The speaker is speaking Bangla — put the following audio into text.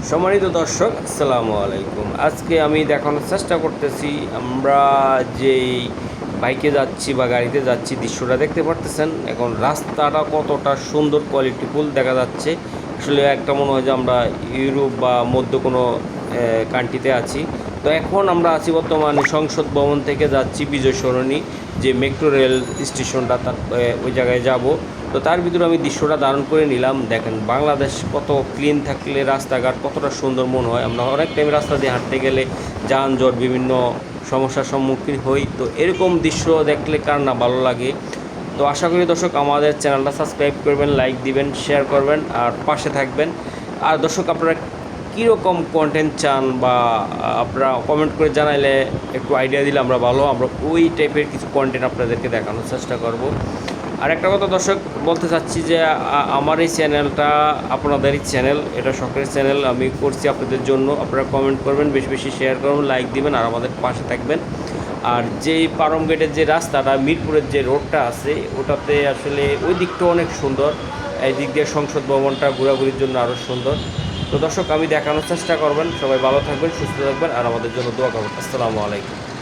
সম্মানিত দর্শক, আসসালামু আলাইকুম। আজকে আমি দেখানোর চেষ্টা করতেছি আমরা যেই বাইকে যাচ্ছি বা গাড়িতে যাচ্ছি, দৃশ্যটা দেখতে পারতেছেন। এখন রাস্তাটা কতটা সুন্দর, কোয়ালিটিফুল দেখা যাচ্ছে। আসলে একটা মনে হয় যে আমরা ইউরোপ বা মধ্য কোনো কান্ট্রিতে আছি। তো এখন আমরা আছি বর্তমানে সংসদ ভবন থেকে যাচ্ছি বিজয় সরণি, যে মেট্রো রেল স্টেশনটা, তার ওই জায়গায় যাব। তো তার ভিতরে আমি দৃশ্যটা ধারণ করে নিলাম। দেখেন বাংলাদেশ কত ক্লিন থাকলে রাস্তাঘাট কতটা সুন্দর মনে হয়। আমরা অনেক টাইম রাস্তা দিয়ে হাঁটতে গেলে যানজট, বিভিন্ন সমস্যার সম্মুখীন হই। তো এরকম দৃশ্য দেখলে কার না ভালো লাগে। তো আশা করি দর্শক আমাদের চ্যানেলটা সাবস্ক্রাইব করবেন, লাইক দিবেন, শেয়ার করবেন আর পাশে থাকবেন। আর দর্শক, আপনারা কীরকম কন্টেন্ট চান বা আপনারা কমেন্ট করে জানাইলে একটু আইডিয়া দিলে আমরা ওই টাইপের কিছু কন্টেন্ট আপনাদেরকে দেখানোর চেষ্টা করব। আর একটা কথা দর্শক বলতে চাচ্ছি যে আমার এই চ্যানেলটা আপনাদেরই চ্যানেল, এটা শখের চ্যানেল। আমি করছি আপনাদের জন্য। আপনারা কমেন্ট করবেন, বেশি বেশি শেয়ার করবেন, লাইক দিবেন আর আমাদের পাশে থাকবেন। আর যেই পারম গেটের যে রাস্তাটা, মিরপুরের যে রোডটা আছে, ওটাতে আসলে ওই দিকটা অনেক সুন্দর। এই দিক দিয়ে সংসদ ভবনটা ঘোরাঘুরির জন্য আরও সুন্দর। তো দর্শক, আমি দেখানোর চেষ্টা করবেন। সবাই ভালো থাকবেন, সুস্থ থাকবেন আর আমাদের জন্য দোয়া করবেন। আসসালামু আলাইকুম।